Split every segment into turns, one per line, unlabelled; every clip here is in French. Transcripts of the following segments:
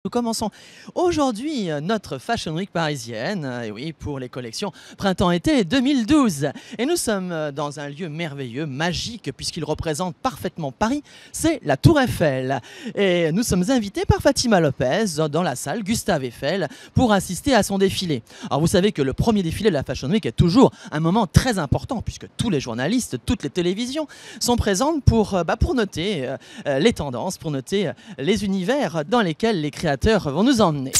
Nous commençons aujourd'hui notre Fashion Week parisienne, et oui, pour les collections Printemps-été 2012. Et nous sommes dans un lieu merveilleux, magique, puisqu'il représente parfaitement Paris, c'est la Tour Eiffel. Et nous sommes invités par Fatima Lopez dans la salle Gustave Eiffel pour assister à son défilé. Alors vous savez que le premier défilé de la Fashion Week est toujours un moment très important, puisque tous les journalistes, toutes les télévisions sont présentes pour noter les tendances, pour noter les univers dans lesquels les créateurs vont nous emmener.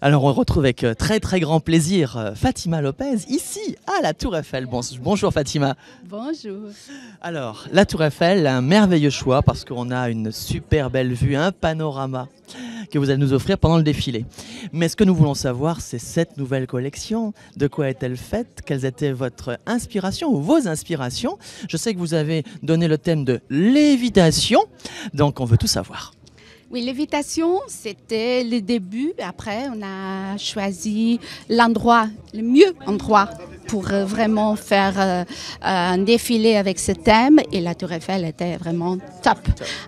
Alors on retrouve avec très grand plaisir Fatima Lopez ici à la Tour Eiffel. Bonjour Fatima.
Bonjour.
Alors la Tour Eiffel, un merveilleux choix parce qu'on a une super belle vue, un panorama que vous allez nous offrir pendant le défilé. Mais ce que nous voulons savoir, c'est cette nouvelle collection. De quoi est-elle faite? Quelles étaient votre inspiration ou vos inspirations? Je sais que vous avez donné le thème de lévitation, donc on veut tout savoir.
Oui, l'évitation, c'était le début. Après, on a choisi l'endroit, le mieux endroit pour vraiment faire un défilé avec ce thème. Et la Tour Eiffel était vraiment top.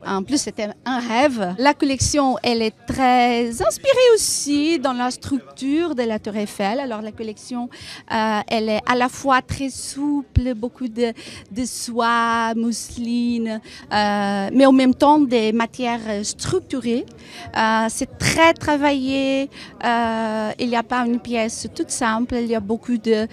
En plus, c'était un rêve. La collection, elle est très inspirée aussi dans la structure de la Tour Eiffel. Alors, la collection, elle est à la fois très souple, beaucoup de soie, mousseline, mais en même temps des matières structurées. C'est très travaillé. Il n'y a pas une pièce toute simple. Il y a beaucoup de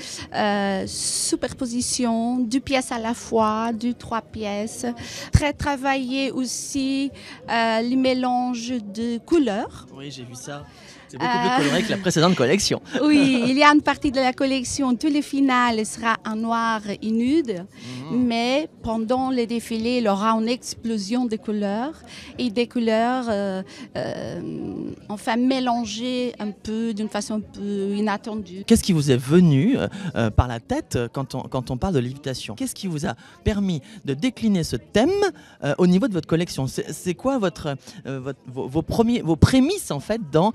superposition, deux pièces à la fois, deux, trois pièces. Très travaillé aussi les mélanges de couleurs.
Oui, j'ai vu ça. C'est beaucoup plus coloré que la précédente collection.
Oui, il y a une partie de la collection, tout le final sera en noir et nude, mais pendant le défilé, il y aura une explosion de couleurs et des couleurs enfin mélangées un peu d'une façon un peu inattendue.
Qu'est-ce qui vous est venu par la tête quand on parle de lévitation? Qu'est-ce qui vous a permis de décliner ce thème au niveau de votre collection? C'est quoi vos prémices en fait dans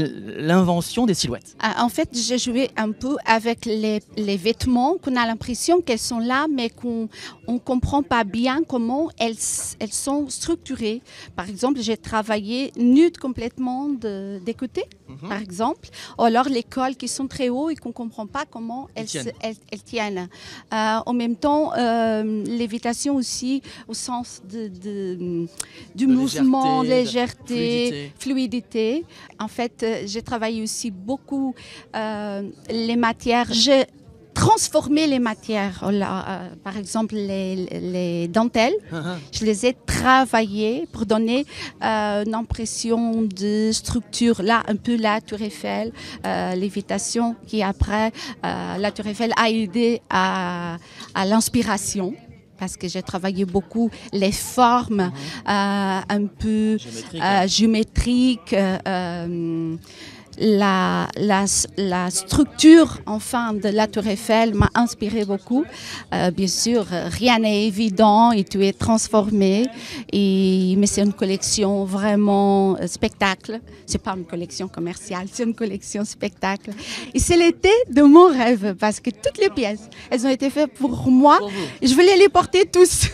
l'invention des silhouettes?
En fait, j'ai joué un peu avec les vêtements, qu'on a l'impression qu'elles sont là, mais qu'on ne comprend pas bien comment elles sont structurées. Par exemple, j'ai travaillé nude complètement des côtés, par exemple, ou alors les cols qui sont très hauts et qu'on ne comprend pas comment elles tiennent. En même temps, lévitation aussi, au sens du mouvement, légèreté, fluidité. En fait, j'ai travaillé aussi beaucoup les matières. J'ai transformé les matières. Par exemple, les dentelles, je les ai travaillées pour donner une impression de structure. Là, un peu la Tour Eiffel, lévitation, qui après, la Tour Eiffel a aidé à l'inspiration. Parce que j'ai travaillé beaucoup les formes un peu géométriques, la structure enfin de la Tour Eiffel m'a inspiré beaucoup. Bien sûr, rien n'est évident et tout est transformé. Mais c'est une collection vraiment spectacle. C'est pas une collection commerciale, c'est une collection spectacle. Et c'est l'été de mon rêve parce que toutes les pièces, elles ont été faites pour moi. Et je voulais les porter tous.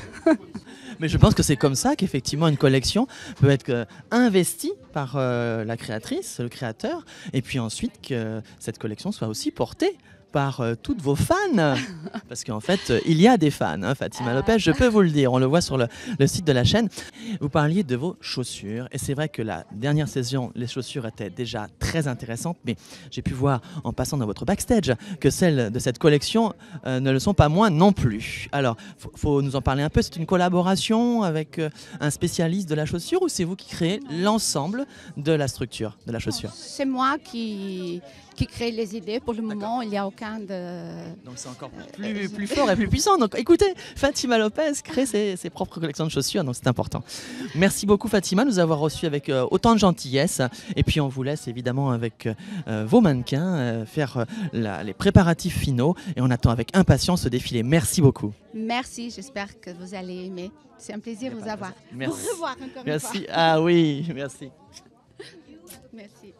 Mais je pense que c'est comme ça qu'effectivement une collection peut être investie par la créatrice, le créateur, et puis ensuite que cette collection soit aussi portée par toutes vos fans. Parce qu'en fait, il y a des fans, hein, Fatima Lopez, je peux vous le dire. On le voit sur le site de la chaîne. Vous parliez de vos chaussures. Et c'est vrai que la dernière saison, les chaussures étaient déjà très intéressantes. Mais j'ai pu voir, en passant dans votre backstage, que celles de cette collection ne le sont pas moins non plus. Alors, faut nous en parler un peu. C'est une collaboration avec un spécialiste de la chaussure ou c'est vous qui créez l'ensemble de la structure de la chaussure?
C'est moi qui crée les idées. Pour le moment, il n'y a aucun de...
Donc c'est encore plus fort et plus puissant. Donc écoutez, Fatima Lopez crée ses propres collections de chaussures, donc c'est important. Merci beaucoup Fatima de nous avoir reçus avec autant de gentillesse. Et puis on vous laisse évidemment avec vos mannequins faire les préparatifs finaux. Et on attend avec impatience ce défilé. Merci beaucoup.
Merci, j'espère que vous allez aimer. C'est un plaisir de vous avoir.
Merci.
Au revoir encore une fois.
Merci. Ah oui, merci.
Merci.